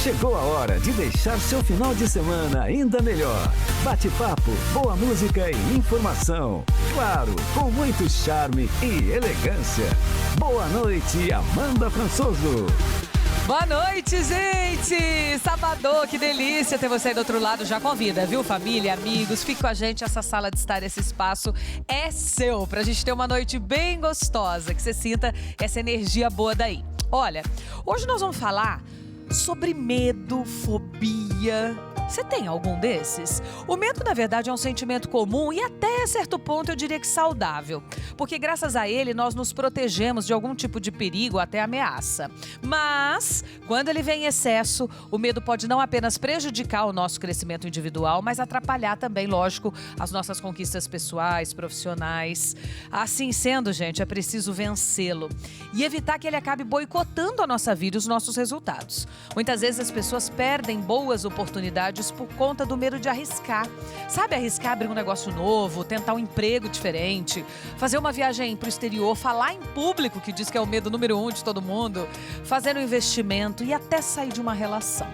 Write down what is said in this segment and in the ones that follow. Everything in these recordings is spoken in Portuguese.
Chegou a hora de deixar seu final de semana ainda melhor. Bate-papo, boa música e informação. Claro, com muito charme e elegância. Boa noite, Amanda Françoso. Boa noite, gente! Sabadão, que delícia ter você aí do outro lado. Já convida, viu? Família, amigos, fique com a gente. Essa sala de estar, esse espaço é seu, pra gente ter uma noite bem gostosa, que você sinta essa energia boa daí. Olha, hoje nós vamos falar sobre medo, fobia. Você tem algum desses? O medo, na verdade, é um sentimento comum e até certo ponto eu diria que saudável. Porque graças a ele nós nos protegemos de algum tipo de perigo até ameaça. Mas, quando ele vem em excesso, o medo pode não apenas prejudicar o nosso crescimento individual, mas atrapalhar também, lógico, as nossas conquistas pessoais, profissionais. Assim sendo, gente, é preciso vencê-lo e evitar que ele acabe boicotando a nossa vida e os nossos resultados. Muitas vezes as pessoas perdem boas oportunidades por conta do medo de arriscar. Sabe, arriscar abrir um negócio novo, tentar um emprego diferente, fazer uma viagem para o exterior, falar em público, que diz que é o medo número 1 de todo mundo, fazer um investimento e até sair de uma relação.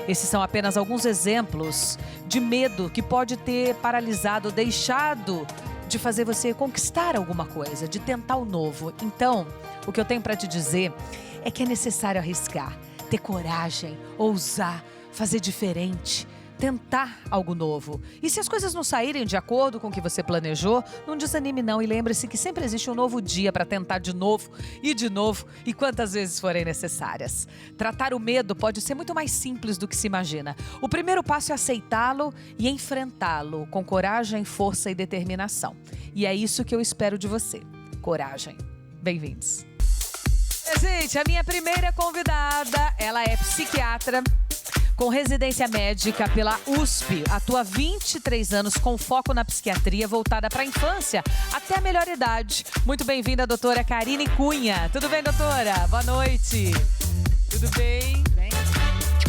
Esses são apenas alguns exemplos de medo que pode ter paralisado, deixado de fazer você conquistar alguma coisa, de tentar o novo. Então, o que eu tenho para te dizer é que é necessário arriscar, ter coragem, ousar, fazer diferente, tentar algo novo. E se as coisas não saírem de acordo com o que você planejou, não desanime não e lembre-se que sempre existe um novo dia para tentar de novo e quantas vezes forem necessárias. Tratar o medo pode ser muito mais simples do que se imagina. O primeiro passo é aceitá-lo e enfrentá-lo com coragem, força e determinação. E é isso que eu espero de você. Coragem. Bem-vindos. Gente, a minha primeira convidada, ela é psiquiatra, com residência médica pela USP, atua há 23 anos com foco na psiquiatria voltada para a infância até a melhor idade. Muito bem-vinda, doutora Karine Cunha. Tudo bem, doutora? Boa noite. Tudo bem? Bem.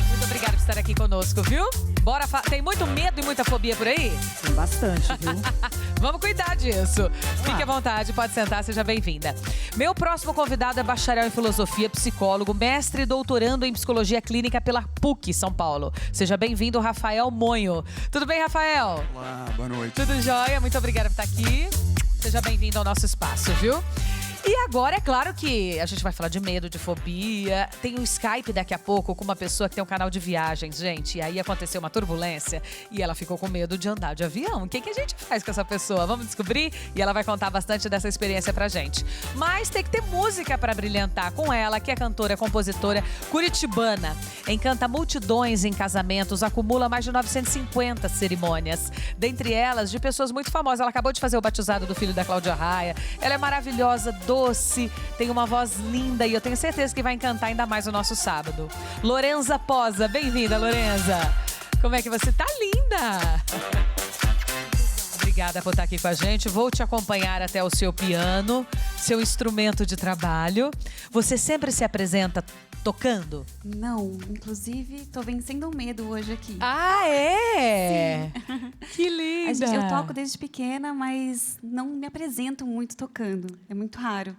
Muito obrigada por estar aqui conosco, viu? Bora, tem muito medo e muita fobia por aí? Tem bastante, viu? Vamos cuidar disso. Fique à vontade, pode sentar, seja bem-vinda. Meu próximo convidado é bacharel em filosofia, psicólogo, mestre e doutorando em psicologia clínica pela PUC São Paulo. Seja bem-vindo, Rafael Monho. Tudo bem, Rafael? Olá, boa noite. Tudo jóia? Muito obrigada por estar aqui. Seja bem-vindo ao nosso espaço, viu? E agora, é claro que a gente vai falar de medo, de fobia. Tem um Skype daqui a pouco com uma pessoa que tem um canal de viagens, gente. E aí aconteceu uma turbulência e ela ficou com medo de andar de avião. O que a gente faz com essa pessoa? Vamos descobrir? E ela vai contar bastante dessa experiência pra gente. Mas tem que ter música pra brilhantar com ela, que é cantora, compositora curitibana. Encanta multidões em casamentos, acumula mais de 950 cerimônias. Dentre elas, de pessoas muito famosas. Ela acabou de fazer o batizado do filho da Cláudia Raia. Ela é maravilhosa, doce, tem uma voz linda e eu tenho certeza que vai encantar ainda mais o nosso sábado. Lorenza Posa, bem-vinda, Lorenza. Como é que você tá? Linda! Obrigada por estar aqui com a gente. Vou te acompanhar até o seu piano, seu instrumento de trabalho. Você sempre se apresenta tocando? Não, inclusive tô vencendo o medo hoje aqui. Ah, é? Sim. Que linda! Eu toco desde pequena, mas não me apresento muito tocando. É muito raro.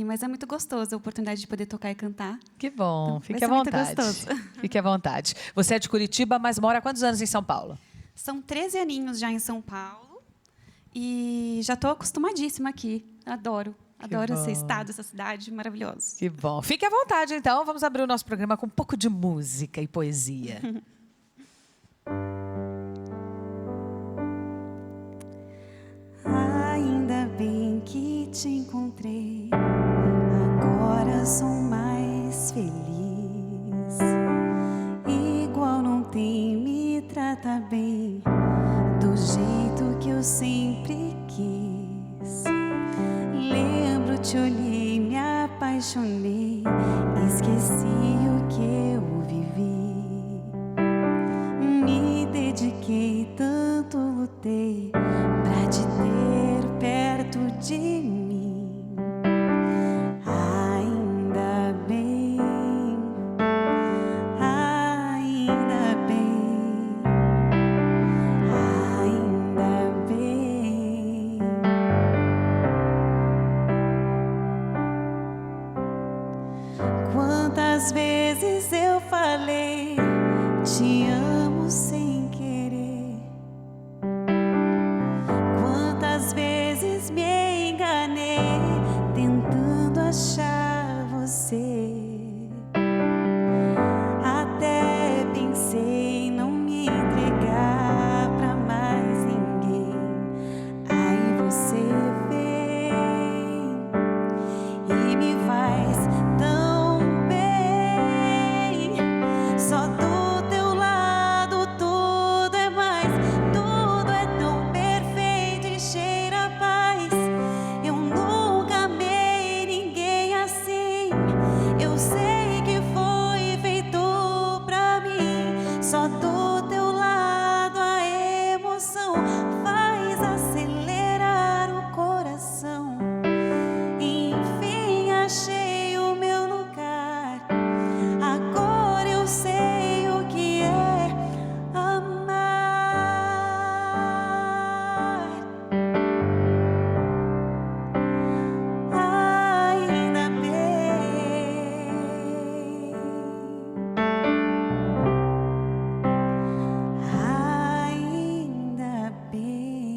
Mas é muito gostoso a oportunidade de poder tocar e cantar. Que bom, então, fique à vontade. Muito gostoso. Fique à vontade. Você é de Curitiba, mas mora há quantos anos em São Paulo? São 13 aninhos já em São Paulo e já estou acostumadíssima aqui. Adoro esse estado, essa cidade maravilhosa. Que bom. Fique à vontade, então. Vamos abrir o nosso programa com um pouco de música e poesia. Ainda bem que te encontrei, agora sou mais feliz. Igual não tem, me trata bem, do jeito que eu sempre quis. Lembro, te olhei, me apaixonei, esqueci o que eu vivi. Me dediquei, tanto lutei pra te ter perto de mim. Ainda bem, ainda bem, ainda bem. Quantas vezes eu falei Só do teu lado a emoção faz acelerar o coração. Enfim achei o meu lugar. Agora eu sei o que é amar. Ainda bem. Ainda bem.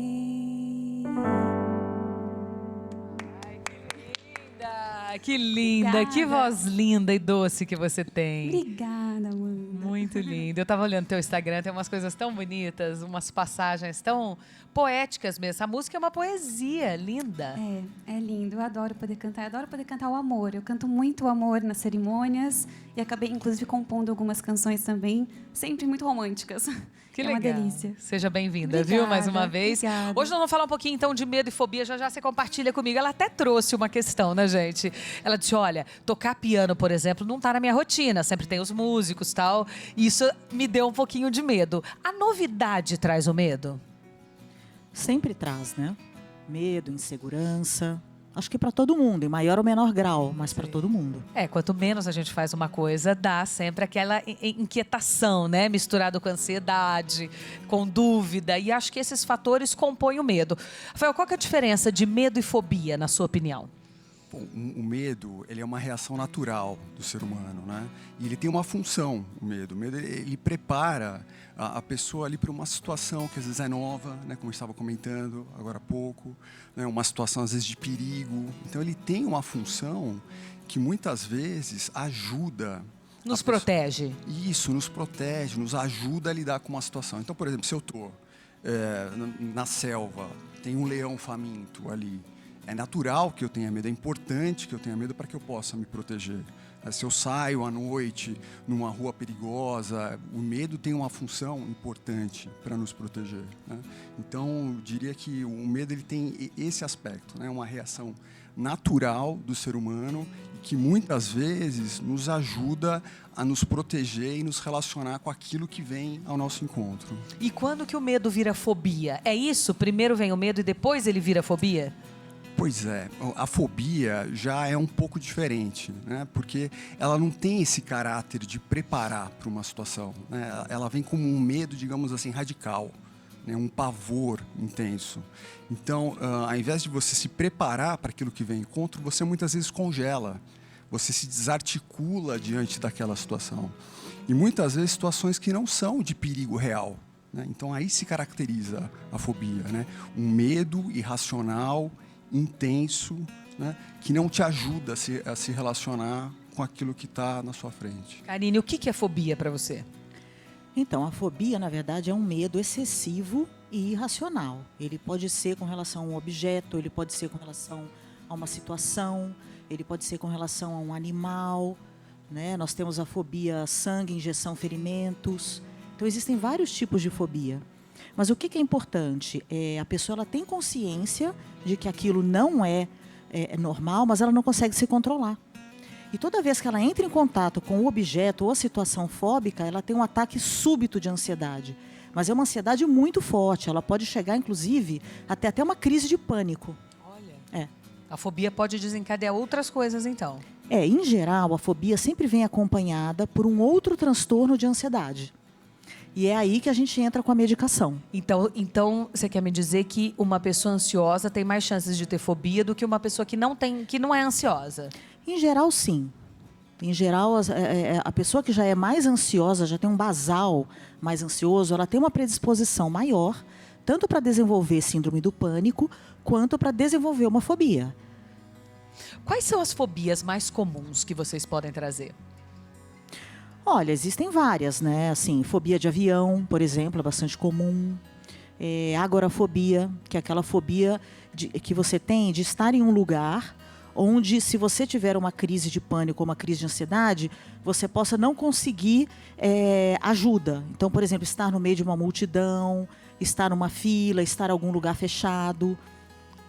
Que linda, Obrigada. que voz linda e doce que você tem. Obrigada, Amanda. Muito lindo. Eu tava olhando teu Instagram, tem umas coisas tão bonitas, umas passagens tão poéticas mesmo. Essa música é uma poesia linda. É lindo, eu adoro poder cantar. Eu adoro poder cantar o amor. Eu canto muito o amor nas cerimônias e acabei, inclusive, compondo algumas canções também, sempre muito românticas. Que é legal. uma delícia. Seja bem-vinda, Obrigada, viu? Mais uma vez. obrigada. Hoje nós vamos falar um pouquinho, então, de medo e fobia. Já já você compartilha comigo. Ela até trouxe uma questão, né, gente? Ela disse, olha, tocar piano, por exemplo, não tá na minha rotina. Sempre tem os músicos e tal. E isso me deu um pouquinho de medo. A novidade traz o medo? Sempre traz, né? Medo, insegurança. Acho que para todo mundo, em maior ou menor grau, mas para todo mundo. Quanto menos a gente faz uma coisa, dá sempre aquela inquietação, né? Misturado com ansiedade, com dúvida. E acho que esses fatores compõem o medo. Rafael, qual que é a diferença de medo e fobia, na sua opinião? Bom, o medo, ele é uma reação natural do ser humano, né? E ele tem uma função, o medo. O medo, ele prepara a pessoa ali para uma situação que às vezes é nova, né? Como eu estava comentando agora há pouco, né? Uma situação às vezes de perigo. Então ele tem uma função que muitas vezes ajuda. Nos protege. Isso, nos protege, nos ajuda a lidar com uma situação. Então, por exemplo, se eu estou na selva, tem um leão faminto ali, é natural que eu tenha medo, é importante que eu tenha medo para que eu possa me proteger. Se eu saio à noite numa rua perigosa, o medo tem uma função importante para nos proteger, né? Então, eu diria que o medo ele tem esse aspecto, né? Uma reação natural do ser humano que muitas vezes nos ajuda a nos proteger e nos relacionar com aquilo que vem ao nosso encontro. E quando que o medo vira fobia? É isso? Primeiro vem o medo e depois ele vira fobia? Pois é, a fobia já é um pouco diferente, né? Porque ela não tem esse caráter de preparar para uma situação, né? Ela vem como um medo, digamos assim, radical, né? Um pavor intenso. Então, ao invés de você se preparar para aquilo que vem em encontro, você muitas vezes congela, você se desarticula diante daquela situação. E muitas vezes situações que não são de perigo real, né? Então aí se caracteriza a fobia, né? Um medo irracional, intenso, né, que não te ajuda a se relacionar com aquilo que está na sua frente. Karine, o que é fobia para você? Então, a fobia, na verdade, é um medo excessivo e irracional. Ele pode ser com relação a um objeto, ele pode ser com relação a uma situação, ele pode ser com relação a um animal, né? Nós temos a fobia sangue, injeção, ferimentos. Então, existem vários tipos de fobia. Mas o que é importante? A pessoa ela tem consciência de que aquilo não é normal, mas ela não consegue se controlar. E toda vez que ela entra em contato com o objeto ou a situação fóbica, ela tem um ataque súbito de ansiedade. Mas é uma ansiedade muito forte, ela pode chegar, inclusive, até uma crise de pânico. Olha. A fobia pode desencadear outras coisas, então. Em geral, a fobia sempre vem acompanhada por um outro transtorno de ansiedade. E é aí que a gente entra com a medicação. Então, você quer me dizer que uma pessoa ansiosa tem mais chances de ter fobia do que uma pessoa que não é ansiosa? Em geral, sim. Em geral, a pessoa que já é mais ansiosa, já tem um basal mais ansioso, ela tem uma predisposição maior, tanto para desenvolver síndrome do pânico, quanto para desenvolver uma fobia. Quais são as fobias mais comuns que vocês podem trazer? Olha, existem várias, né? Assim, fobia de avião, por exemplo, é bastante comum. Agorafobia, que é aquela fobia que você tem de estar em um lugar onde, se você tiver uma crise de pânico ou uma crise de ansiedade, você possa não conseguir ajuda. Então, por exemplo, estar no meio de uma multidão, estar numa fila, estar em algum lugar fechado,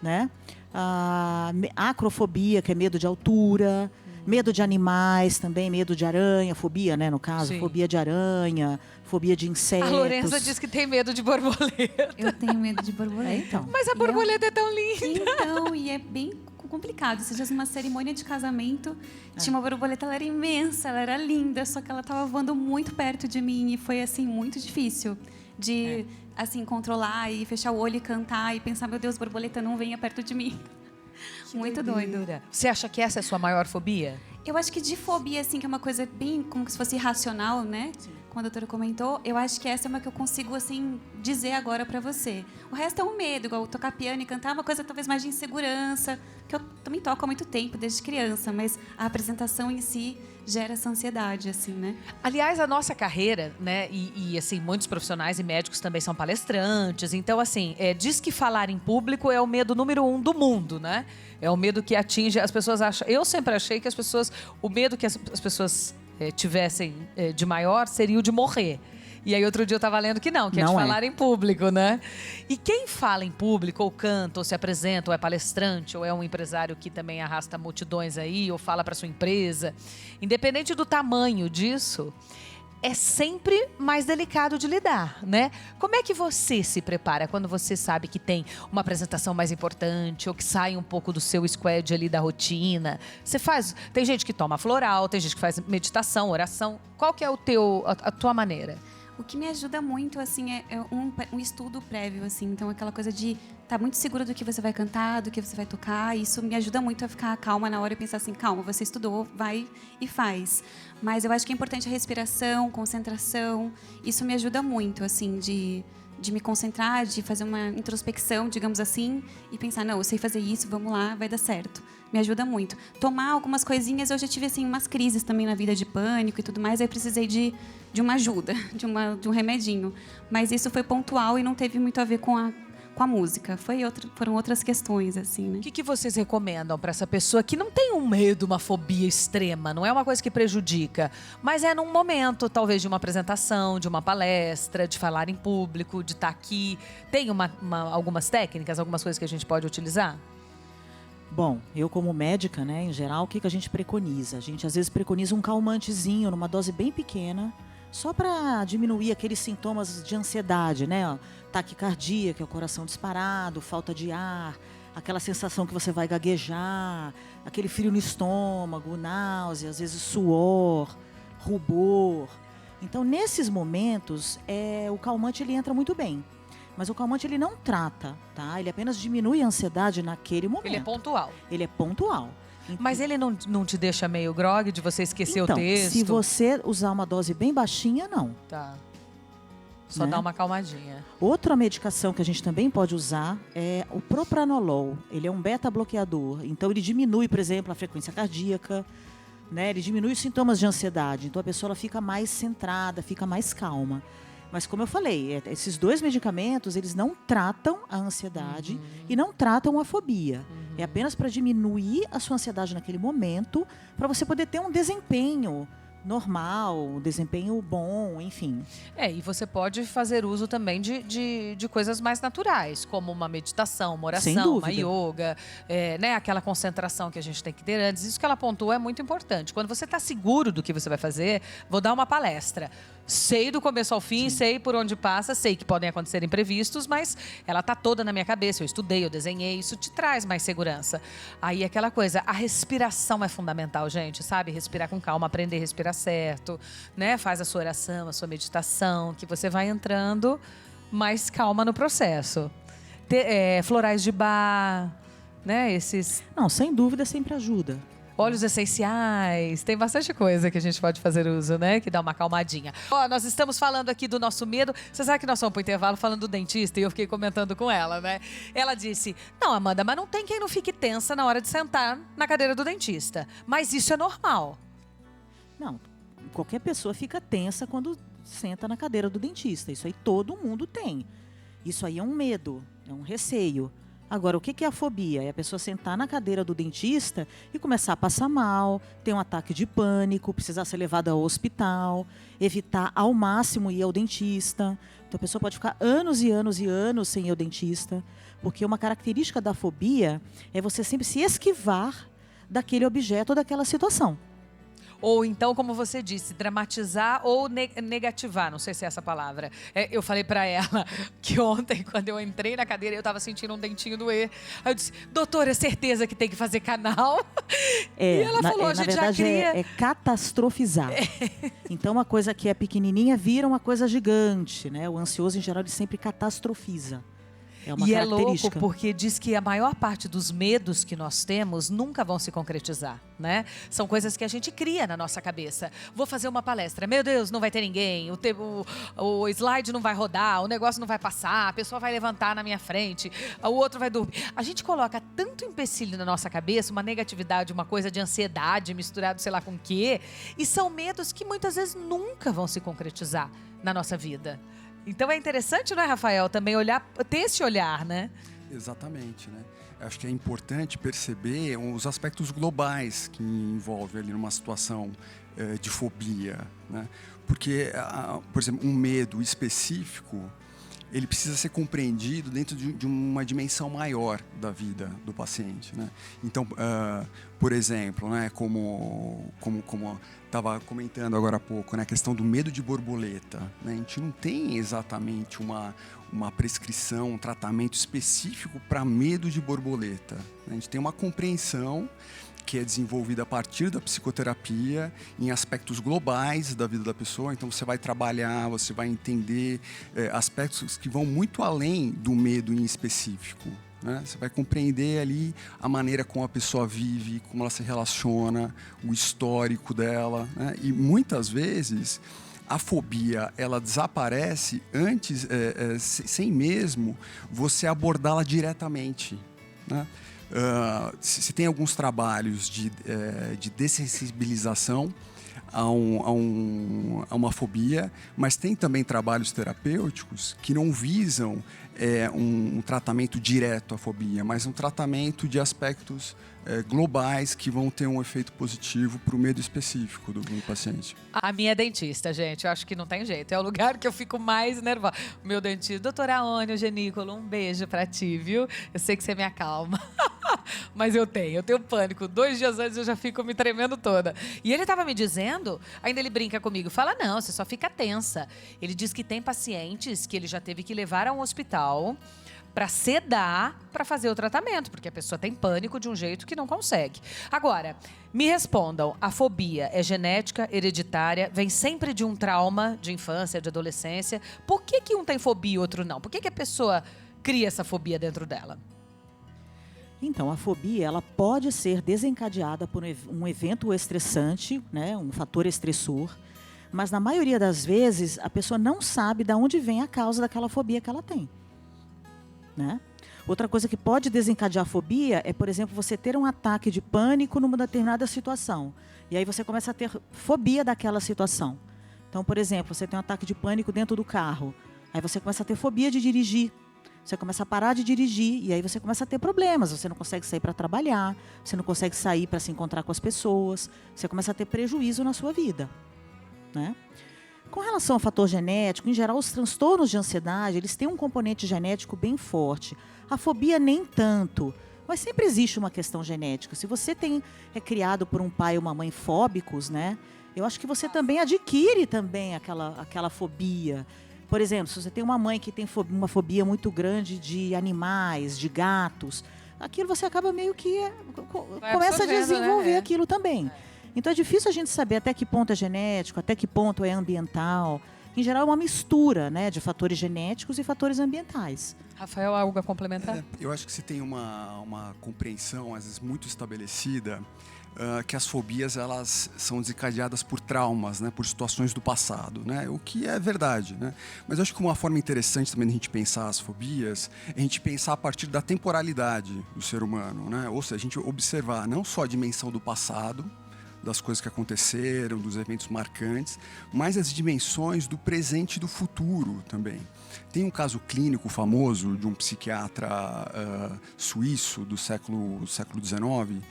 né? A acrofobia, que é medo de altura. Medo de animais também, medo de aranha, fobia, né, no caso. Sim. Fobia de aranha, fobia de insetos. A Lorenza diz que tem medo de borboleta. Eu tenho medo de borboleta. Então. Mas a borboleta é tão linda. Então, e é bem complicado. Esses dias, numa cerimônia de casamento, tinha uma borboleta, ela era imensa, ela era linda, só que ela estava voando muito perto de mim e foi, assim, muito difícil de, assim, controlar e fechar o olho e cantar e pensar, meu Deus, borboleta, não venha perto de mim. Muito doido. Você acha que essa é a sua maior fobia? Eu acho que de fobia, assim, que é uma coisa bem como se fosse irracional, né? Como a doutora comentou, eu acho que essa é uma que eu consigo, assim, dizer agora pra você. O resto é um medo, igual tocar piano e cantar, é uma coisa talvez mais de insegurança, que eu também toco há muito tempo, desde criança, mas a apresentação em si gera essa ansiedade, assim, né? Aliás, a nossa carreira, né, assim, muitos profissionais e médicos também são palestrantes, então, assim, diz que falar em público é o medo número 1 do mundo, né? É o medo que atinge, as pessoas acham... Eu sempre achei que o medo que as pessoas tivessem de maior seria o de morrer. E aí, outro dia eu estava lendo que não, que é de falar em público, né? E quem fala em público, ou canta, ou se apresenta, ou é palestrante, ou é um empresário que também arrasta multidões aí, ou fala para sua empresa, independente do tamanho disso, é sempre mais delicado de lidar, né? Como é que você se prepara quando você sabe que tem uma apresentação mais importante ou que sai um pouco do seu squad ali da rotina? Você faz... Tem gente que toma floral, tem gente que faz meditação, oração. Qual que é a tua maneira? O que me ajuda muito, assim, é um estudo prévio, assim. Então, aquela coisa de estar muito segura do que você vai cantar, do que você vai tocar. Isso me ajuda muito a ficar calma na hora e pensar assim, calma, você estudou, vai e faz. Mas eu acho que é importante a respiração, concentração. Isso me ajuda muito, assim, de me concentrar, de fazer uma introspecção, digamos assim, e pensar, não, eu sei fazer isso, vamos lá, vai dar certo. Me ajuda muito. Tomar algumas coisinhas, eu já tive, assim, umas crises também na vida de pânico e tudo mais, aí precisei de uma ajuda, de um remedinho. Mas isso foi pontual e não teve muito a ver com a música. Foram outras questões, assim, né? O que vocês recomendam para essa pessoa que não tem um medo, uma fobia extrema? Não é uma coisa que prejudica, mas é num momento, talvez, de uma apresentação, de uma palestra, de falar em público, de estar aqui. Tem algumas técnicas, algumas coisas que a gente pode utilizar? Bom, eu como médica, né, em geral, o que a gente preconiza? A gente às vezes preconiza um calmantezinho numa dose bem pequena, só para diminuir aqueles sintomas de ansiedade, né? Taquicardia, que é o coração disparado, falta de ar, aquela sensação que você vai gaguejar, aquele frio no estômago, náusea, às vezes suor, rubor. Então, nesses momentos, o calmante ele entra muito bem. Mas o calmante ele não trata, tá? Ele apenas diminui a ansiedade naquele momento. Ele é pontual. Ele é pontual. Mas ele não te deixa meio grogue de você esquecer o texto? Se você usar uma dose bem baixinha, não. Tá. Só Né? dá uma acalmadinha. Outra medicação que a gente também pode usar é o propranolol. Ele é um beta-bloqueador. Então, ele diminui, por exemplo, a frequência cardíaca, né? Ele diminui os sintomas de ansiedade. Então, a pessoa ela fica mais centrada, fica mais calma. Mas, como eu falei, esses dois medicamentos, eles não tratam a ansiedade e não tratam a fobia. É apenas para diminuir a sua ansiedade naquele momento, para você poder ter um desempenho normal, um desempenho bom, enfim. E você pode fazer uso também de coisas mais naturais, como uma meditação, uma Sem oração, dúvida. uma yoga, né, aquela concentração que a gente tem que ter antes. Isso que ela pontuou é muito importante. Quando você está seguro do que você vai fazer, vou dar uma palestra. Sei do começo ao fim, sei por onde passa, sei que podem acontecer imprevistos, mas ela está toda na minha cabeça. Eu estudei, eu desenhei, isso te traz mais segurança. Aí aquela coisa, a respiração é fundamental, gente, sabe? Respirar com calma, aprender a respirar certo, né? Faz a sua oração, a sua meditação, que você vai entrando mais calma no processo. Florais de Bach, né? Esses... Não, sem dúvida, sempre ajuda. Óleos essenciais, tem bastante coisa que a gente pode fazer uso, né? Que dá uma acalmadinha. Nós estamos falando aqui do nosso medo. Você sabe que nós fomos pro intervalo falando do dentista e eu fiquei comentando com ela, né? Ela disse, não, Amanda, mas não tem quem não fique tensa na hora de sentar na cadeira do dentista. Mas isso é normal. Não, qualquer pessoa fica tensa quando senta na cadeira do dentista. Isso aí todo mundo tem. Isso aí é um medo, é um receio. Agora, o que é a fobia? É a pessoa sentar na cadeira do dentista e começar a passar mal, ter um ataque de pânico, precisar ser levada ao hospital, evitar ao máximo ir ao dentista. Então, a pessoa pode ficar anos e anos e anos sem ir ao dentista, porque uma característica da fobia é você sempre se esquivar daquele objeto ou daquela situação. Ou então, como você disse, dramatizar ou negativar, não sei se é essa palavra. Eu falei pra ela que ontem, quando eu entrei na cadeira, eu tava sentindo um dentinho doer. Aí eu disse, doutora, é certeza que tem que fazer canal? E ela falou, a gente já cria... É catastrofizar. Então, uma coisa que é pequenininha vira uma coisa gigante, né? O ansioso, em geral, ele sempre catastrofiza. É uma característica. É louco porque diz que a maior parte dos medos que nós temos nunca vão se concretizar, né? São coisas que a gente cria na nossa cabeça. Vou fazer uma palestra, meu Deus, não vai ter ninguém, o slide não vai rodar, o negócio não vai passar, a pessoa vai levantar na minha frente, o outro vai dormir. A gente coloca tanto empecilho na nossa cabeça, uma negatividade, uma coisa de ansiedade misturado sei lá com o quê, e são medos que muitas vezes nunca vão se concretizar na nossa vida. Então é interessante, né, Rafael, também ter esse olhar, né? Exatamente, né? Acho que é importante perceber os aspectos globais que envolvem ali numa situação de fobia, né? Porque, por exemplo, um medo específico, ele precisa ser compreendido dentro de uma dimensão maior da vida do paciente, né? Então, por exemplo, né, como estava comentando agora há pouco, né, a questão do medo de borboleta, né? A gente não tem exatamente uma prescrição, um tratamento específico para medo de borboleta. A gente tem uma compreensão que é desenvolvida a partir da psicoterapia em aspectos globais da vida da pessoa. Então, você vai trabalhar, você vai entender aspectos que vão muito além do medo em específico, né? Você vai compreender ali a maneira como a pessoa vive, como ela se relaciona, o histórico dela, né? E muitas vezes a fobia ela desaparece antes, sem mesmo você abordá-la diretamente, né? Se tem alguns trabalhos de dessensibilização a uma fobia, mas tem também trabalhos terapêuticos que não visam um tratamento direto à fobia, mas um tratamento de aspectos globais que vão ter um efeito positivo para o medo específico do paciente. A minha dentista, gente, eu acho que não tem jeito. É o lugar que eu fico mais nervosa. O meu dentista, doutora Aônia Genícolo, um beijo pra ti, viu? Eu sei que você me acalma. Mas eu tenho pânico. 2 dias antes eu já fico me tremendo toda. E ele estava me dizendo, ainda ele brinca comigo, fala, não, você só fica tensa. Ele diz que tem pacientes que ele já teve que levar a um hospital para sedar, para fazer o tratamento, porque a pessoa tem pânico de um jeito que não consegue. Agora, me respondam, a fobia é genética, hereditária, vem sempre de um trauma de infância, de adolescência? Por que um tem fobia e outro não? Por que a pessoa cria essa fobia dentro dela? Então, a fobia ela pode ser desencadeada por um evento estressante, né, um fator estressor, mas na maioria das vezes a pessoa não sabe de onde vem a causa daquela fobia que ela tem, né? Outra coisa que pode desencadear a fobia é, por exemplo, você ter um ataque de pânico numa determinada situação. E aí você começa a ter fobia daquela situação. Então, por exemplo, você tem um ataque de pânico dentro do carro. Aí você começa a ter fobia de dirigir. Você começa a parar de dirigir e aí você começa a ter problemas. Você não consegue sair para trabalhar, você não consegue sair para se encontrar com as pessoas. Você começa a ter prejuízo na sua vida, né? Com relação ao fator genético, em geral, os transtornos de ansiedade, eles têm um componente genético bem forte. A fobia nem tanto, mas sempre existe uma questão genética. Se você é criado por um pai ou uma mãe fóbicos, né? Eu acho que você também adquire também aquela fobia. Por exemplo, se você tem uma mãe que tem uma fobia muito grande de animais, de gatos, aquilo você acaba meio que começa a desenvolver, né? Aquilo também. Então é difícil a gente saber até que ponto é genético, até que ponto é ambiental. Em geral é uma mistura, né, de fatores genéticos e fatores ambientais. Rafael, algo a complementar? Eu acho que se tem uma compreensão, às vezes, muito estabelecida, que as fobias elas são desencadeadas por traumas, né, por situações do passado, né, o que é verdade, né? Mas eu acho que uma forma interessante também de a gente pensar as fobias é a gente pensar a partir da temporalidade do ser humano, né? Ou seja, a gente observar não só a dimensão do passado, das coisas que aconteceram, dos eventos marcantes, mas as dimensões do presente e do futuro também. Tem um caso clínico famoso de um psiquiatra suíço do século XIX,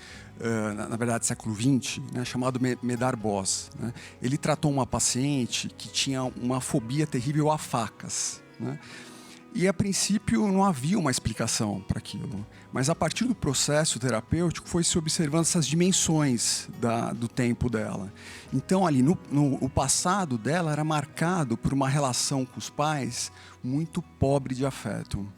na verdade século XX, né, chamado Medard Boss, né? Ele tratou uma paciente que tinha uma fobia terrível a facas, né? E, a princípio, não havia uma explicação para aquilo. Mas, a partir do processo terapêutico, foi se observando essas dimensões do tempo dela. Então, ali, o passado dela era marcado por uma relação com os pais muito pobre de afeto.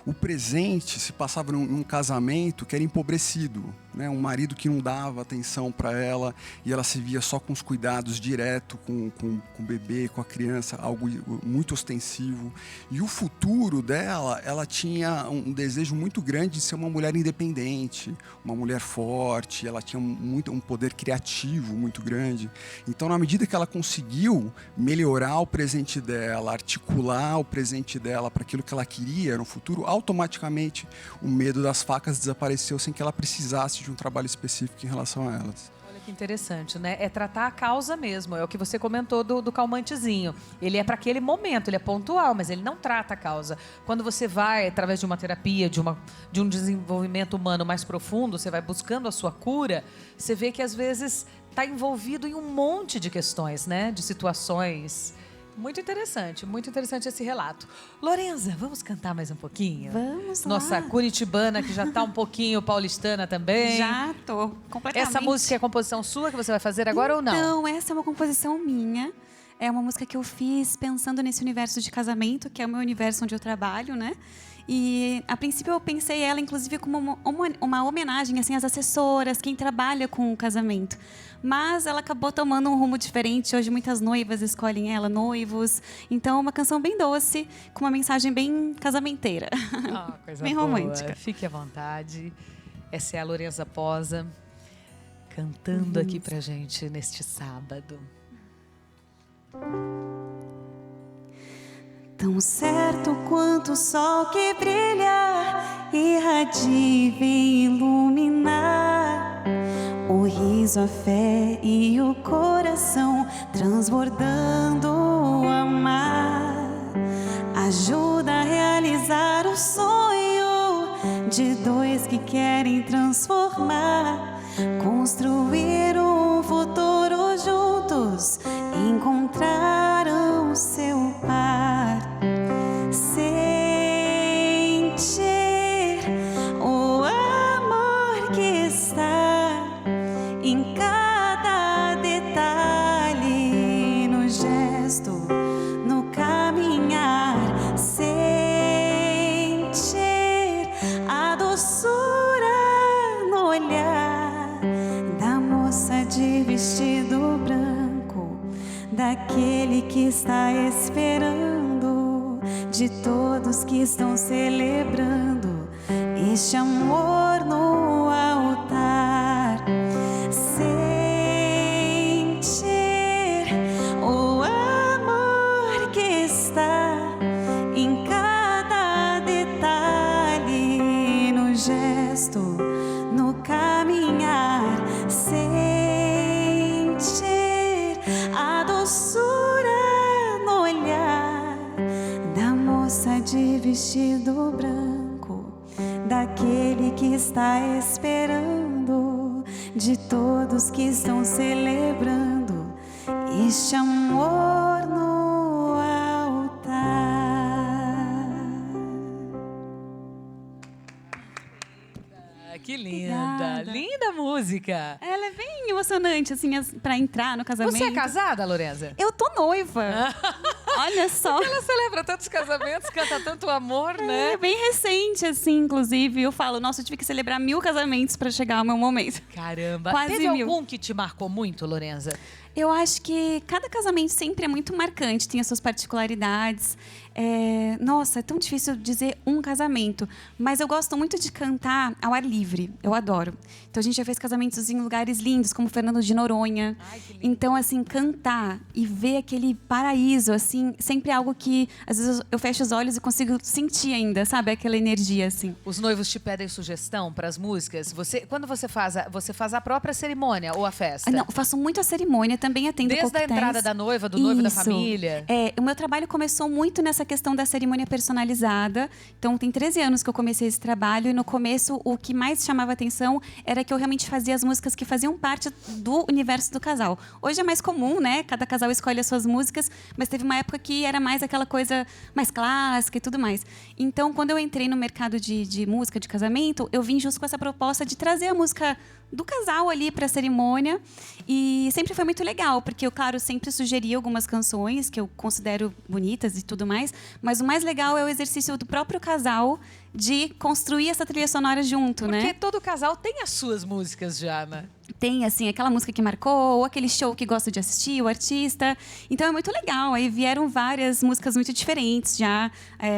O presente se passava num casamento que era empobrecido, né? Um marido que não dava atenção para ela e ela se via só com os cuidados direto com o bebê, com a criança, algo muito ostensivo. E o futuro dela, ela tinha um desejo muito grande de ser uma mulher independente, uma mulher forte, ela tinha um poder criativo muito grande. Então, na medida que ela conseguiu melhorar o presente dela, articular o presente dela para aquilo que ela queria no futuro, automaticamente o medo das facas desapareceu sem que ela precisasse de um trabalho específico em relação a elas. Olha que interessante, né? É tratar a causa mesmo, é o que você comentou do calmantezinho. Ele é para aquele momento, ele é pontual, mas ele não trata a causa. Quando você vai, através de uma terapia, de um desenvolvimento humano mais profundo, você vai buscando a sua cura, você vê que às vezes está envolvido em um monte de questões, né? De situações. Muito interessante esse relato. Lorenza, vamos cantar mais um pouquinho? Vamos lá. Nossa curitibana, que já está um pouquinho paulistana também. Já tô completamente. Essa música é composição sua que você vai fazer agora ou não? Não, essa é uma composição minha. É uma música que eu fiz pensando nesse universo de casamento, que é o meu universo onde eu trabalho, né? E, a princípio, eu pensei ela, inclusive, como uma homenagem assim, às assessoras, quem trabalha com o casamento. Mas ela acabou tomando um rumo diferente. Hoje, muitas noivas escolhem ela, noivos. Então, é uma canção bem doce, com uma mensagem bem casamenteira. Coisa bem boa. romântica. Fique à vontade. Essa é a Lorenza Posa, cantando aqui pra gente neste sábado. Tão certo quanto o sol que brilha, irradia e vem iluminar o riso, a fé e o coração transbordando o amar. Ajuda a realizar o sonho de dois que querem transformar, construir um futuro juntos, encontraram seu par. Sentir o amor que está em cada detalhe, no gesto, no caminhar. Sentir a doçura no olhar da moça de vestido branco, daquele que está esperando, de todos que estão celebrando este amor no altar. Sentir o amor que está em cada detalhe, no gesto, no caminhar. Sentir a doçura no olhar da moça de vestido branco, daquele que está esperando, de todos que estão celebrando este amor no altar. Que linda, Obrigada. linda música. Ela é bem emocionante, assim, para entrar no casamento. Você é casada, Lorenza? Eu tô noiva. Olha só. Ela celebra tantos casamentos, canta tanto amor, né? É bem recente, assim, inclusive. Eu falo, nossa, eu tive que celebrar 1000 casamentos para chegar ao meu momento. Caramba. Quase Teve 1000. algum que te marcou muito, Lorenza? Eu acho que cada casamento sempre é muito marcante, tem as suas particularidades. Nossa, é tão difícil dizer um casamento, mas eu gosto muito de cantar ao ar livre, eu adoro. Então a gente já fez casamentos em lugares lindos, como Fernando de Noronha. Ai, que lindo. Então, assim, cantar e ver aquele paraíso, assim, sempre é algo que às vezes eu fecho os olhos e consigo sentir ainda, sabe? Aquela energia, assim. Os noivos te pedem sugestão para as músicas? Quando você faz a própria cerimônia ou a festa? Não, eu faço muito a cerimônia também atendo Desde coquetéis. a entrada da noiva, do noivo, da Isso. família. O meu trabalho começou muito nessa questão da cerimônia personalizada. Então, tem 13 anos que eu comecei esse trabalho. E no começo, o que mais chamava atenção era que eu realmente fazia as músicas que faziam parte do universo do casal. Hoje é mais comum, né? Cada casal escolhe as suas músicas. Mas teve uma época que era mais aquela coisa mais clássica e tudo mais. Então, quando eu entrei no mercado de música de casamento, eu vim justo com essa proposta de trazer a música do casal ali para a cerimônia. E sempre foi muito legal, porque eu, claro, sempre sugeri algumas canções que eu considero bonitas e tudo mais, mas o mais legal é o exercício do próprio casal de construir essa trilha sonora junto, Porque né? todo casal tem as suas músicas já, né? Tem, assim, aquela música que marcou, ou aquele show que gosta de assistir, o artista. Então é muito legal. Aí vieram várias músicas muito diferentes já.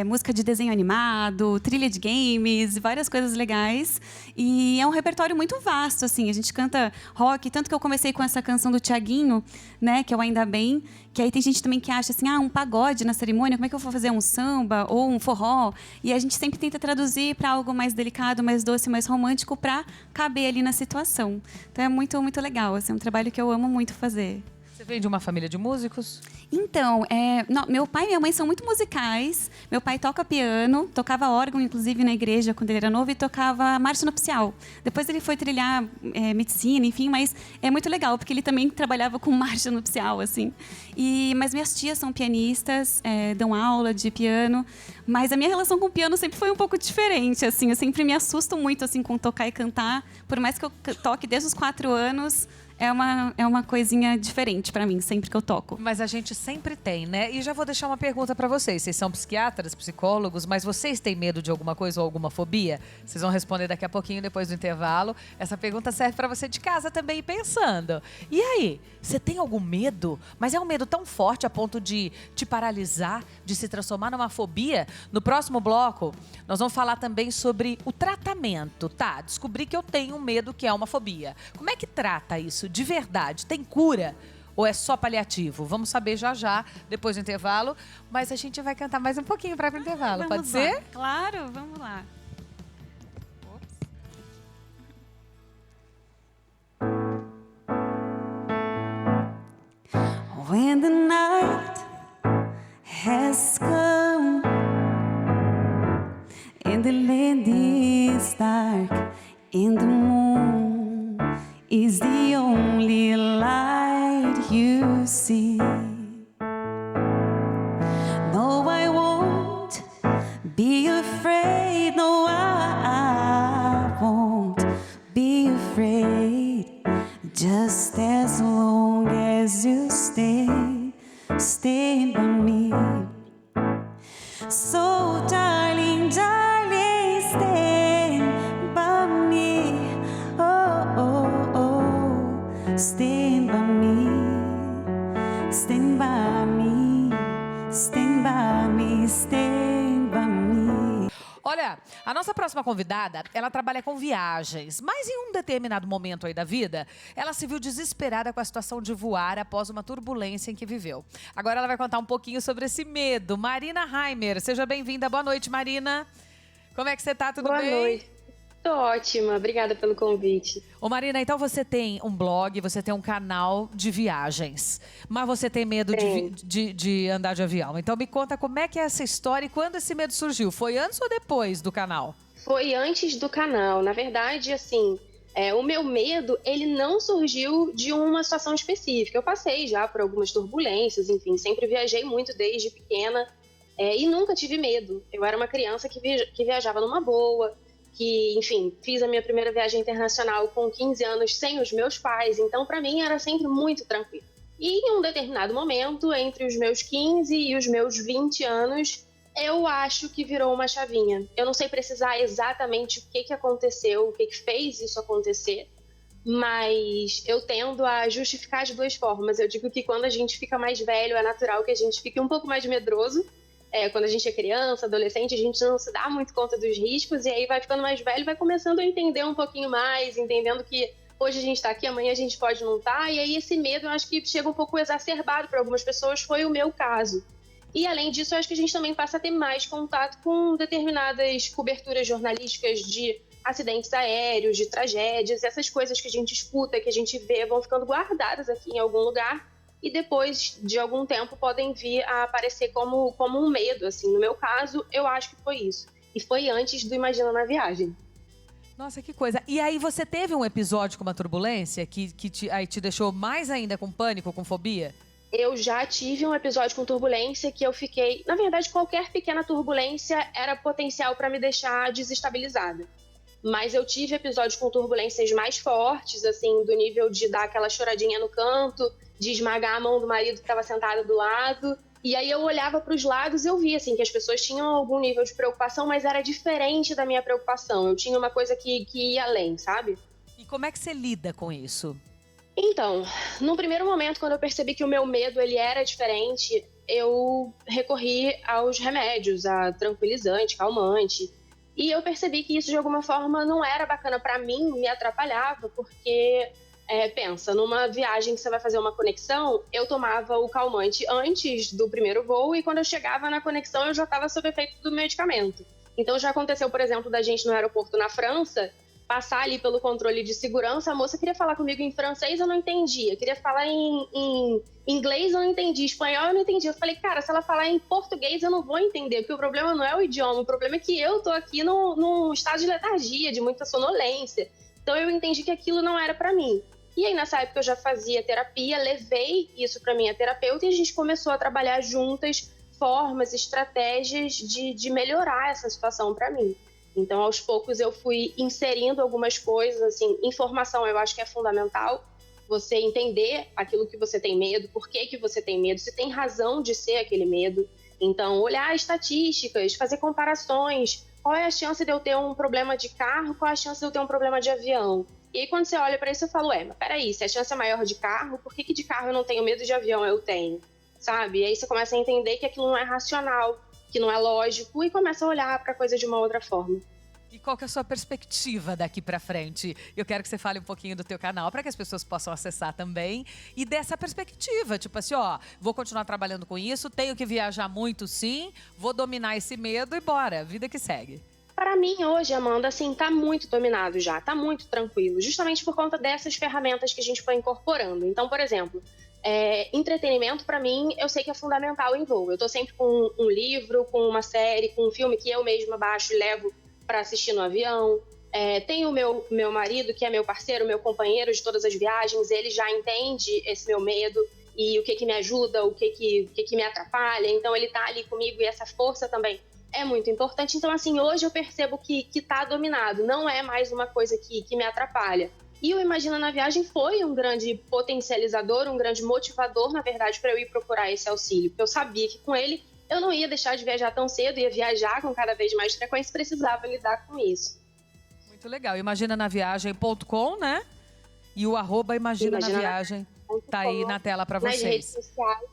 Música de desenho animado, trilha de games, várias coisas legais. E é um repertório muito vasto, assim. A gente canta rock, tanto que eu comecei com essa canção do Thiaguinho, né? Que é o Ainda Bem. Que aí tem gente também que acha assim, um pagode na cerimônia, como é que eu vou fazer um samba ou um forró? E a gente sempre tenta traduzir para algo mais delicado, mais doce, mais romântico, para caber ali na situação. Então é muito, muito legal. Assim, é um trabalho que eu amo muito fazer. Você vem de uma família de músicos? Então, meu pai e minha mãe são muito musicais. Meu pai toca piano, tocava órgão, inclusive, na igreja, quando ele era novo, e tocava marcha nupcial. Depois ele foi trilhar medicina, enfim, mas é muito legal, porque ele também trabalhava com marcha nupcial, assim. Mas minhas tias são pianistas, dão aula de piano, mas a minha relação com o piano sempre foi um pouco diferente, assim. Eu sempre me assusto muito, assim, com tocar e cantar. Por mais que eu toque desde os 4 anos... É uma coisinha diferente para mim, sempre que eu toco. Mas a gente sempre tem, né? E já vou deixar uma pergunta para vocês. Vocês são psiquiatras, psicólogos, mas vocês têm medo de alguma coisa ou alguma fobia? Vocês vão responder daqui a pouquinho, depois do intervalo. Essa pergunta serve para você de casa também ir pensando. E aí, você tem algum medo? Mas é um medo tão forte a ponto de te paralisar, de se transformar numa fobia? No próximo bloco, nós vamos falar também sobre o tratamento, tá? Descobri que eu tenho um medo que é uma fobia. Como é que trata isso? De verdade, tem cura ou é só paliativo? Vamos saber já, depois do intervalo. Mas a gente vai cantar mais um pouquinho para o intervalo, pode ser? Claro, vamos lá. When the night has come and the land is dark and the moon is the only light you see. No, I won't be afraid. No, I won't be afraid. Just as long as you stay by me. So, darling, darling, stand by me. Oh, oh, oh, stand by me. Stand by me. Stand by me. Stand by me. Olha, a nossa próxima convidada, ela trabalha com viagens, mas em um determinado momento aí da vida, ela se viu desesperada com a situação de voar após uma turbulência em que viveu. Agora ela vai contar um pouquinho sobre esse medo. Marina Heimer, seja bem-vinda. Boa noite, Marina. Como é que você tá? Tudo bem? Boa noite. Tô ótima, obrigada pelo convite. Ô Marina, então você tem um blog, você tem um canal de viagens, mas você tem medo de andar de avião. Então me conta como é que é essa história e quando esse medo surgiu. Foi antes ou depois do canal? Foi antes do canal. Na verdade, assim, o meu medo, ele não surgiu de uma situação específica. Eu passei já por algumas turbulências, enfim, sempre viajei muito desde pequena e nunca tive medo. Eu era uma criança que viajava numa boa, que, enfim, fiz a minha primeira viagem internacional com 15 anos sem os meus pais, então para mim era sempre muito tranquilo. E em um determinado momento, entre os meus 15 e os meus 20 anos, eu acho que virou uma chavinha. Eu não sei precisar exatamente o que aconteceu, o que fez isso acontecer, mas eu tendo a justificar de duas formas. Eu digo que quando a gente fica mais velho, é natural que a gente fique um pouco mais medroso. Quando a gente é criança, adolescente, a gente não se dá muito conta dos riscos, e aí vai ficando mais velho, vai começando a entender um pouquinho mais, entendendo que hoje a gente está aqui, amanhã a gente pode não estar, e aí esse medo eu acho que chega um pouco exacerbado para algumas pessoas, foi o meu caso. E além disso, eu acho que a gente também passa a ter mais contato com determinadas coberturas jornalísticas de acidentes aéreos, de tragédias, essas coisas que a gente escuta, que a gente vê, vão ficando guardadas aqui em algum lugar e depois de algum tempo podem vir a aparecer como um medo, assim. No meu caso, eu acho que foi isso. E foi antes do Imagina na Viagem. Nossa, que coisa. E aí você teve um episódio com uma turbulência que te deixou mais ainda com pânico, com fobia? Eu já tive um episódio com turbulência que eu fiquei... Na verdade, qualquer pequena turbulência era potencial para me deixar desestabilizada. Mas eu tive episódios com turbulências mais fortes, assim, do nível de dar aquela choradinha no canto, de esmagar a mão do marido que estava sentado do lado. E aí eu olhava para os lados e eu via, assim, que as pessoas tinham algum nível de preocupação, mas era diferente da minha preocupação. Eu tinha uma coisa que ia além, sabe? E como é que você lida com isso? Então, no primeiro momento, quando eu percebi que o meu medo ele era diferente, eu recorri aos remédios, a tranquilizante, calmante. E eu percebi que isso, de alguma forma, não era bacana para mim, me atrapalhava, porque, pensa, numa viagem que você vai fazer uma conexão, eu tomava o calmante antes do primeiro voo e quando eu chegava na conexão eu já estava sob efeito do medicamento. Então já aconteceu, por exemplo, da gente no aeroporto na França, passar ali pelo controle de segurança, a moça queria falar comigo em francês, eu não entendia. Queria falar em inglês, eu não entendi. Espanhol, eu não entendi. Eu falei, cara, se ela falar em português, eu não vou entender, porque o problema não é o idioma, o problema é que eu tô aqui num estado de letargia, de muita sonolência. Então eu entendi que aquilo não era pra mim. E aí, nessa época, eu já fazia terapia, levei isso pra minha terapeuta e a gente começou a trabalhar juntas formas, estratégias de melhorar essa situação pra mim. Então, aos poucos, eu fui inserindo algumas coisas, assim, informação eu acho que é fundamental, você entender aquilo que você tem medo, por que você tem medo, se tem razão de ser aquele medo. Então, olhar estatísticas, fazer comparações, qual é a chance de eu ter um problema de carro, qual é a chance de eu ter um problema de avião. E aí, quando você olha para isso, eu falo, mas peraí, se a chance é maior de carro, por que de carro eu não tenho medo, de avião eu tenho? Sabe? E aí você começa a entender que aquilo não é racional, que não é lógico, e começa a olhar para a coisa de uma outra forma. E qual que é a sua perspectiva daqui pra frente? Eu quero que você fale um pouquinho do teu canal para que as pessoas possam acessar também. E dessa perspectiva, tipo assim, vou continuar trabalhando com isso, tenho que viajar muito sim, vou dominar esse medo e bora, vida que segue. Para mim hoje, Amanda, assim, tá muito dominado já, tá muito tranquilo, justamente por conta dessas ferramentas que a gente foi incorporando. Então, por exemplo, entretenimento para mim, eu sei que é fundamental em voo. Eu tô sempre com um livro, com uma série, com um filme que eu mesma baixo e levo para assistir no avião. Tenho o meu marido, que é meu parceiro, meu companheiro de todas as viagens, ele já entende esse meu medo e o que me ajuda, o que me atrapalha, então ele tá ali comigo e essa força também é muito importante. Então, assim, hoje eu percebo que tá dominado, não é mais uma coisa que me atrapalha. E o Imagina na Viagem foi um grande potencializador, um grande motivador, na verdade, para eu ir procurar esse auxílio, porque eu sabia que com ele eu não ia deixar de viajar tão cedo, ia viajar com cada vez mais frequência, precisava lidar com isso. Muito legal. Imaginanaviagem.com, né? E o @Imagina na Viagem tá aí na tela para vocês. Nas redes sociais.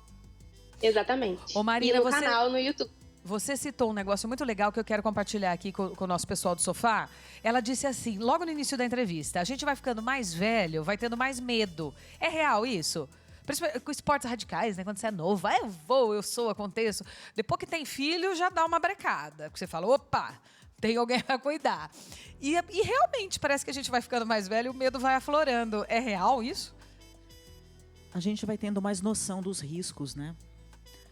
Exatamente. Ô, Marina, e no canal no YouTube. Você citou um negócio muito legal que eu quero compartilhar aqui com o nosso pessoal do sofá. Ela disse assim, logo no início da entrevista, a gente vai ficando mais velho, vai tendo mais medo. É real isso? Principalmente com esportes radicais, né? Quando você é novo, eu vou, eu sou, aconteço. Depois que tem filho, já dá uma brecada. Você fala, opa, tem alguém para cuidar. E realmente parece que a gente vai ficando mais velho e o medo vai aflorando. É real isso? A gente vai tendo mais noção dos riscos, né?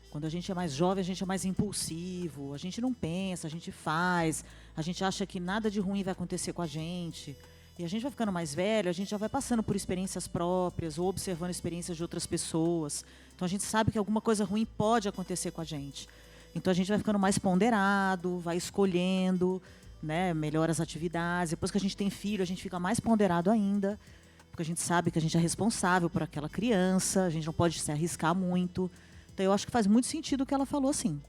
Quando a gente é mais jovem, a gente é mais impulsivo, a gente não pensa, a gente faz, a gente acha que nada de ruim vai acontecer com a gente. E a gente vai ficando mais velho, a gente já vai passando por experiências próprias ou observando experiências de outras pessoas. Então a gente sabe que alguma coisa ruim pode acontecer com a gente. Então a gente vai ficando mais ponderado, vai escolhendo, né, melhor as atividades. Depois que a gente tem filho, a gente fica mais ponderado ainda, porque a gente sabe que a gente é responsável por aquela criança, a gente não pode se arriscar muito. Então eu acho que faz muito sentido o que ela falou, sim.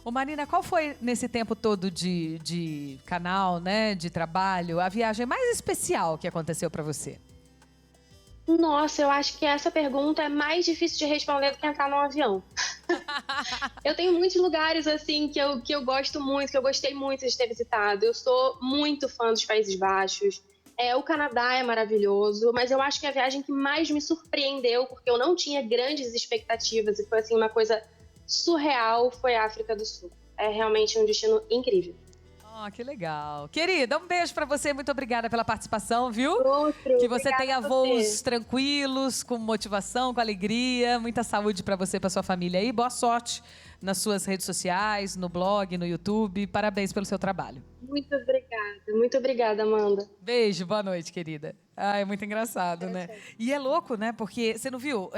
Ô Marina, qual foi, nesse tempo todo de canal, né, de trabalho, a viagem mais especial que aconteceu para você? Nossa, eu acho que essa pergunta é mais difícil de responder do que entrar num avião. Eu tenho muitos lugares, assim, que eu gosto muito, que eu gostei muito de ter visitado. Eu sou muito fã dos Países Baixos. O Canadá é maravilhoso, mas eu acho que a viagem que mais me surpreendeu, porque eu não tinha grandes expectativas e foi, assim, uma coisa surreal, foi a África do Sul. É realmente um destino incrível. Oh, que legal. Querida, um beijo pra você. Muito obrigada pela participação, viu? Outro, Que você obrigada tenha a você. voos tranquilos, com motivação, com alegria. Muita saúde pra você e pra sua família aí. Boa sorte nas suas redes sociais, no blog, no YouTube. Parabéns pelo seu trabalho. Muito obrigada, Amanda. Beijo, boa noite, querida. Ah, é muito engraçado, né? E é louco, né? Porque você não viu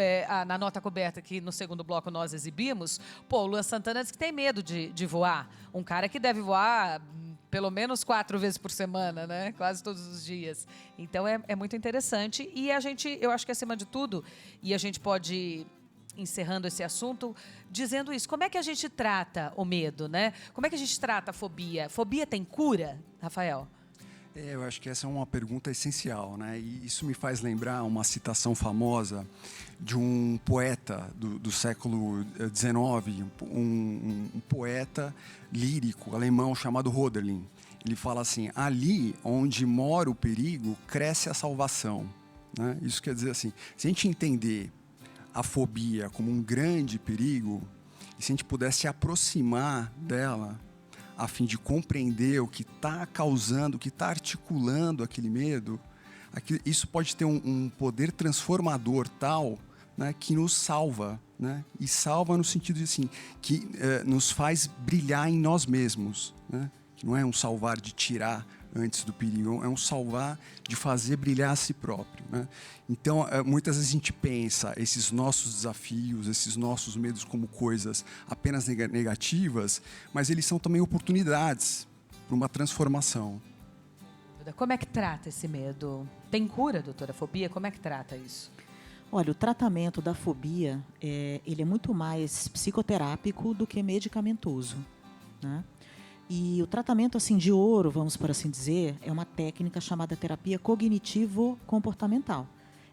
na nota coberta que no segundo bloco nós exibimos? Pô, o Luan Santana diz que tem medo de voar. Um cara que deve voar pelo menos 4 vezes por semana, né? Quase todos os dias. Então é muito interessante. E eu acho que acima de tudo, e a gente pode encerrando esse assunto, dizendo isso. Como é que a gente trata o medo, né? Como é que a gente trata a fobia? Fobia tem cura, Rafael? Eu acho que essa é uma pergunta essencial, né? E isso me faz lembrar uma citação famosa de um poeta do século XIX, um poeta lírico alemão chamado Hölderlin. Ele fala assim: ali onde mora o perigo, cresce a salvação. Né? Isso quer dizer assim, se a gente entender a fobia como um grande perigo, e se a gente pudesse se aproximar dela a fim de compreender o que está causando, o que está articulando aquele medo, isso pode ter um poder transformador tal, né, que nos salva, né? E salva no sentido de assim, que nos faz brilhar em nós mesmos, né? Que não é um salvar de tirar antes do perigo, é um salvar de fazer brilhar a si próprio, né? Então, muitas vezes a gente pensa esses nossos desafios, esses nossos medos como coisas apenas negativas, mas eles são também oportunidades para uma transformação. Como é que trata esse medo? Tem cura, doutora? Fobia? Como é que trata isso? Olha, o tratamento da fobia, ele é muito mais psicoterápico do que medicamentoso, né? E o tratamento assim de ouro, vamos por assim dizer, é uma técnica chamada terapia cognitivo-comportamental.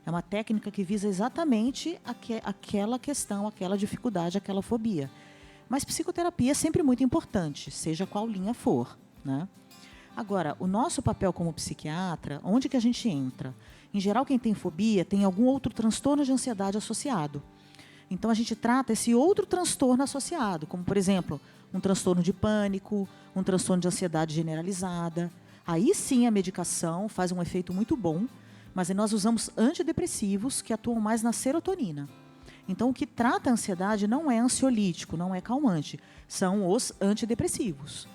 É uma técnica que visa exatamente aquela questão, aquela dificuldade, aquela fobia. Mas psicoterapia é sempre muito importante, seja qual linha for, né? Agora, o nosso papel como psiquiatra, onde que a gente entra? Em geral, quem tem fobia tem algum outro transtorno de ansiedade associado. Então, a gente trata esse outro transtorno associado, como, por exemplo, um transtorno de pânico, um transtorno de ansiedade generalizada. Aí sim a medicação faz um efeito muito bom, mas nós usamos antidepressivos que atuam mais na serotonina. Então, o que trata a ansiedade não é ansiolítico, não é calmante, são os antidepressivos,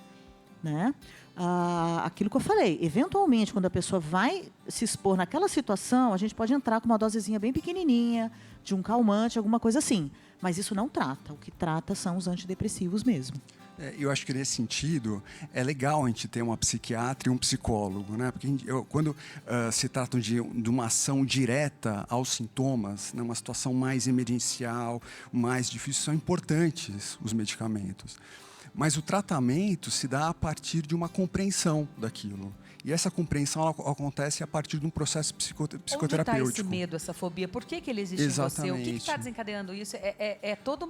né? Aquilo que eu falei, eventualmente, quando a pessoa vai se expor naquela situação, a gente pode entrar com uma dosezinha bem pequenininha, de um calmante, alguma coisa assim. Mas isso não trata. O que trata são os antidepressivos mesmo. Eu acho que nesse sentido é legal a gente ter uma psiquiatra e um psicólogo, né? Porque quando se trata de uma ação direta aos sintomas, né? Uma situação mais emergencial, mais difícil, são importantes os medicamentos. Mas o tratamento se dá a partir de uma compreensão daquilo. E essa compreensão acontece a partir de um processo psicoterapêutico. Onde está esse medo, essa fobia? Por que ele existe Exatamente. em você? O que está desencadeando isso? É toda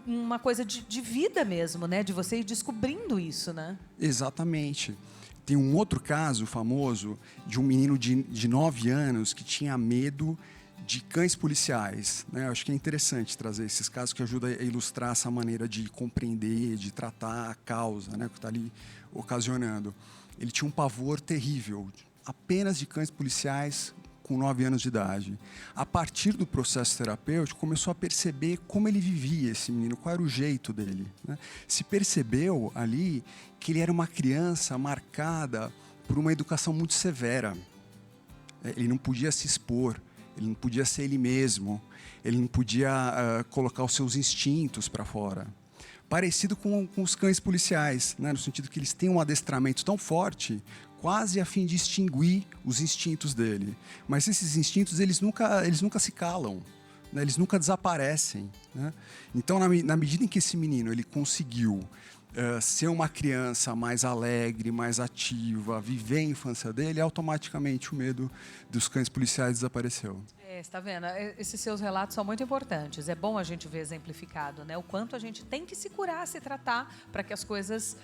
uma coisa de vida mesmo, né? De você ir descobrindo isso, né? Exatamente. Tem um outro caso famoso de um menino de 9 anos que tinha medo de cães policiais, né? Eu acho que é interessante trazer esses casos que ajudam a ilustrar essa maneira de compreender, de tratar a causa, né, que está ali ocasionando. Ele tinha um pavor terrível, apenas de cães policiais com 9 anos de idade. A partir do processo terapêutico, começou a perceber como ele vivia, esse menino, qual era o jeito dele, né? Se percebeu ali que ele era uma criança marcada por uma educação muito severa. Ele não podia se expor, ele não podia ser ele mesmo, ele não podia colocar os seus instintos para fora. Parecido com os cães policiais, né? No sentido que eles têm um adestramento tão forte, quase a fim de extinguir os instintos dele. Mas esses instintos, eles nunca se calam, né? Eles nunca desaparecem, né? Então, na medida em que esse menino ele conseguiu ser uma criança mais alegre, mais ativa, viver a infância dele, automaticamente o medo dos cães policiais desapareceu. Você está vendo? Esses seus relatos são muito importantes. É bom a gente ver exemplificado, né? O quanto a gente tem que se curar, se tratar, para que as coisas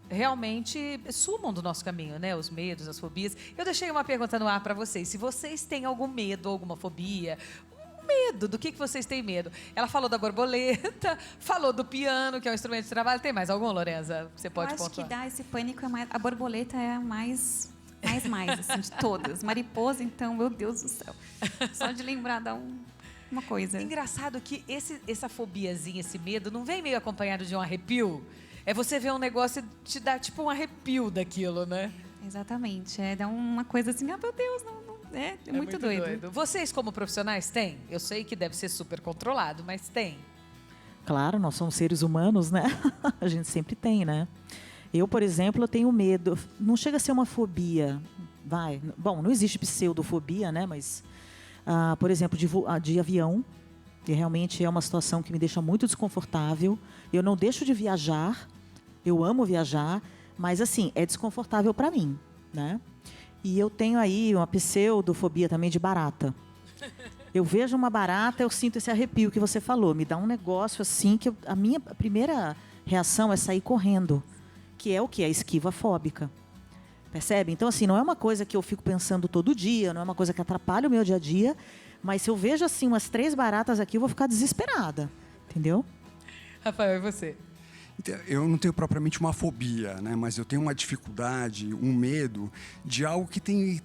realmente sumam do nosso caminho, né? Os medos, as fobias. Eu deixei uma pergunta no ar para vocês. Se vocês têm algum medo, alguma fobia, medo. Do que vocês têm medo? Ela falou da borboleta, falou do piano, que é um instrumento de trabalho. Tem mais algum, Lorenza? Você pode pontuar? Eu acho que dá esse pânico, a borboleta é a mais, assim, de todas. Mariposa, então, meu Deus do céu. Só de lembrar dá uma coisa. Engraçado que essa fobiazinha, esse medo, não vem meio acompanhado de um arrepio? É você ver um negócio e te dá tipo um arrepio daquilo, né? Exatamente. Dá uma coisa assim, meu Deus, é muito doido. Vocês, como profissionais, têm? Eu sei que deve ser super controlado, mas tem. Claro, nós somos seres humanos, né? A gente sempre tem, né? Eu, por exemplo, eu tenho medo. Não chega a ser uma fobia, vai. Bom, não existe pseudofobia, né? Mas, por exemplo, de avião, que realmente é uma situação que me deixa muito desconfortável. Eu não deixo de viajar, eu amo viajar, mas, assim, é desconfortável para mim, né? E eu tenho aí uma pseudofobia também de barata. Eu vejo uma barata, eu sinto esse arrepio que você falou. Me dá um negócio assim que a minha primeira reação é sair correndo. Que é o quê? A esquiva fóbica. Percebe? Então, assim, não é uma coisa que eu fico pensando todo dia, não é uma coisa que atrapalha o meu dia a dia, mas se eu vejo, assim, umas 3 baratas aqui, eu vou ficar desesperada. Entendeu? Rafael, e você? Eu não tenho propriamente uma fobia, né? Mas eu tenho uma dificuldade, um medo de algo que tem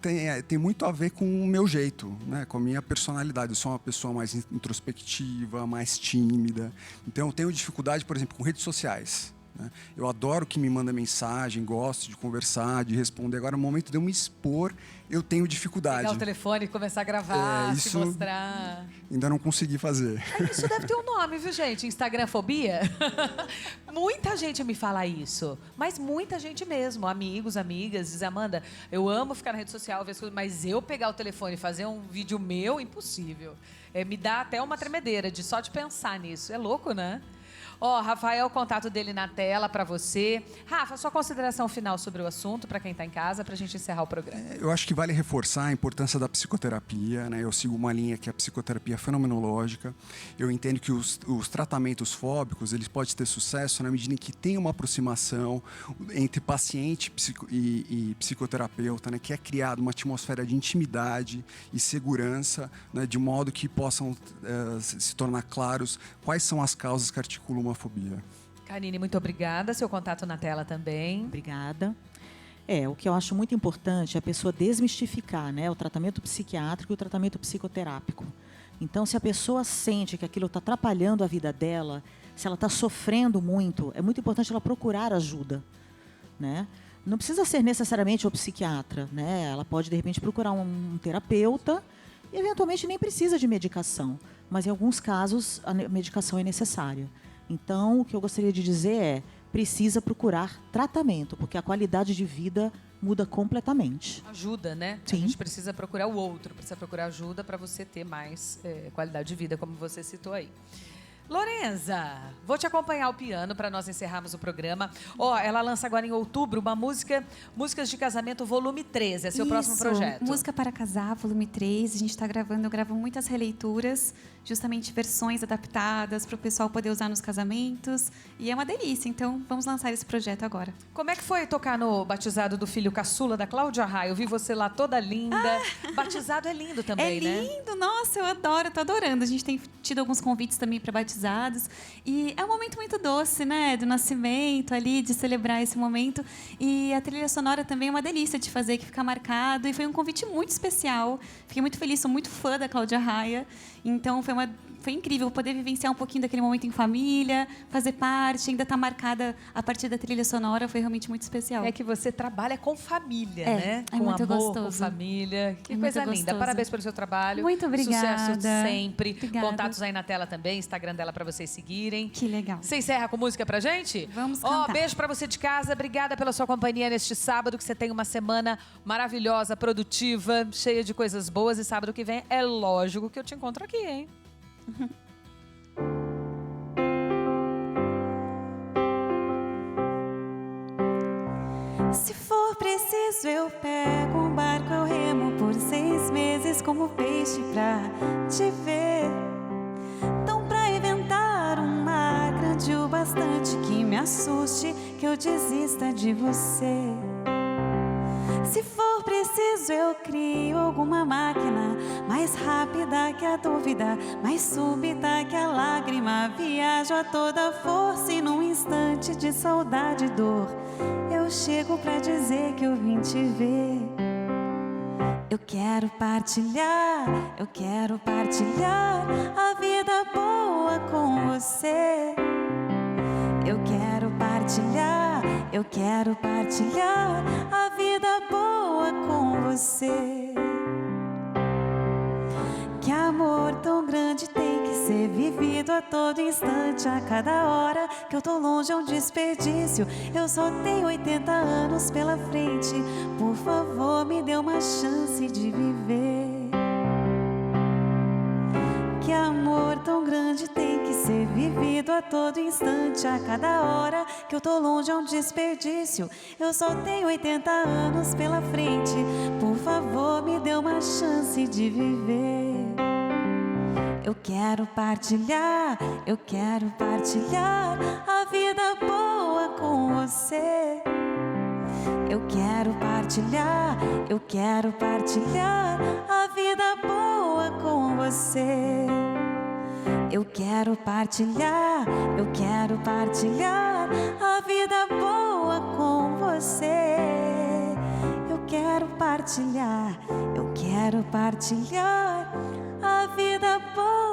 muito a ver com o meu jeito, né? Com a minha personalidade. Eu sou uma pessoa mais introspectiva, mais tímida. Então, eu tenho dificuldade, por exemplo, com redes sociais. Eu adoro que me manda mensagem, gosto de conversar, de responder. Agora, no momento de eu me expor, eu tenho dificuldade. Pegar o telefone e começar a gravar, se mostrar. Ainda não consegui fazer. Isso deve ter um nome, viu, gente? Instagramfobia? Muita gente me fala isso, mas muita gente mesmo. Amigos, amigas, diz, Amanda, eu amo ficar na rede social, mas eu pegar o telefone e fazer um vídeo meu, impossível. Me dá até uma tremedeira só de pensar nisso. É louco, né? Rafael, o contato dele na tela para você. Rafa, sua consideração final sobre o assunto, para quem está em casa, para a gente encerrar o programa. Eu acho que vale reforçar a importância da psicoterapia, né? Eu sigo uma linha que é a psicoterapia fenomenológica. Eu entendo que os tratamentos fóbicos, eles podem ter sucesso na medida em que tem uma aproximação entre paciente e psicoterapeuta, né? Que é criada uma atmosfera de intimidade e segurança, né? De modo que possam se tornar claros quais são as causas que articulam uma fobia. Karine, muito obrigada. Seu contato na tela também. Obrigada. O que eu acho muito importante é a pessoa desmistificar, né, o tratamento psiquiátrico e o tratamento psicoterápico. Então, se a pessoa sente que aquilo está atrapalhando a vida dela, se ela está sofrendo muito, é muito importante ela procurar ajuda, né? Não precisa ser necessariamente o psiquiatra, né? Ela pode, de repente, procurar um terapeuta e, eventualmente, nem precisa de medicação. Mas, em alguns casos, a medicação é necessária. Então, o que eu gostaria de dizer é, precisa procurar tratamento, porque a qualidade de vida muda completamente. Ajuda, né? Sim. A gente precisa procurar o outro, precisa procurar ajuda para você ter mais qualidade de vida, como você citou aí. Lorenza, vou te acompanhar ao piano para nós encerrarmos o programa. Ela lança agora em outubro uma Músicas de Casamento volume 3, é seu próximo projeto. Música para Casar, volume 3. A gente está gravando, eu gravo muitas releituras, justamente versões adaptadas para o pessoal poder usar nos casamentos. E é uma delícia, então vamos lançar esse projeto agora. Como é que foi tocar no batizado do filho caçula da Cláudia Raia? Eu vi você lá toda linda. Batizado é lindo também, né? É lindo, nossa, eu adoro, tô adorando. A gente tem tido alguns convites também para batizados. E é um momento muito doce, né? Do nascimento ali, de celebrar esse momento. E a trilha sonora também é uma delícia de fazer, que fica marcado. E foi um convite muito especial. Fiquei muito feliz, sou muito fã da Cláudia Raia. Então foi incrível poder vivenciar um pouquinho daquele momento em família, fazer parte, ainda estar marcada a partir da trilha sonora, foi realmente muito especial. É que você trabalha com família, né? É com muito amor, gostoso. com família. Que É coisa muito linda. gostoso. Parabéns pelo seu trabalho. Muito obrigada. Sucesso sempre. Obrigada. Contatos aí na tela também, Instagram dela para vocês seguirem. Que legal. Você encerra com música pra gente? Vamos cantar. Beijo pra você de casa. Obrigada pela sua companhia neste sábado, que você tenha uma semana maravilhosa, produtiva, cheia de coisas boas. E sábado que vem é lógico que eu te encontro aqui, hein? Se for preciso, eu pego um barco, eu remo por 6 meses como peixe pra te ver. Então, pra inventar um mar grande o bastante que me assuste, que eu desista de você. Se for preciso, eu crio alguma máquina mais rápida que a dúvida, mais súbita que a lágrima. Viajo a toda força e num instante de saudade e dor eu chego pra dizer que eu vim te ver. Eu quero partilhar a vida boa com você. Eu quero partilhar a vida boa com você. Que amor tão grande tem que ser vivido a todo instante, a cada hora que eu tô longe é um desperdício. Eu só tenho 80 anos pela frente, por favor me dê uma chance de viver. Que amor tão grande tem que ser vivido a todo instante, a cada hora que eu tô longe é um desperdício. Eu só tenho 80 anos pela frente, por favor me dê uma chance de viver. Eu quero partilhar a vida boa com você. Eu quero partilhar a vida boa com você. Eu quero partilhar a vida boa com você. Eu quero partilhar a vida boa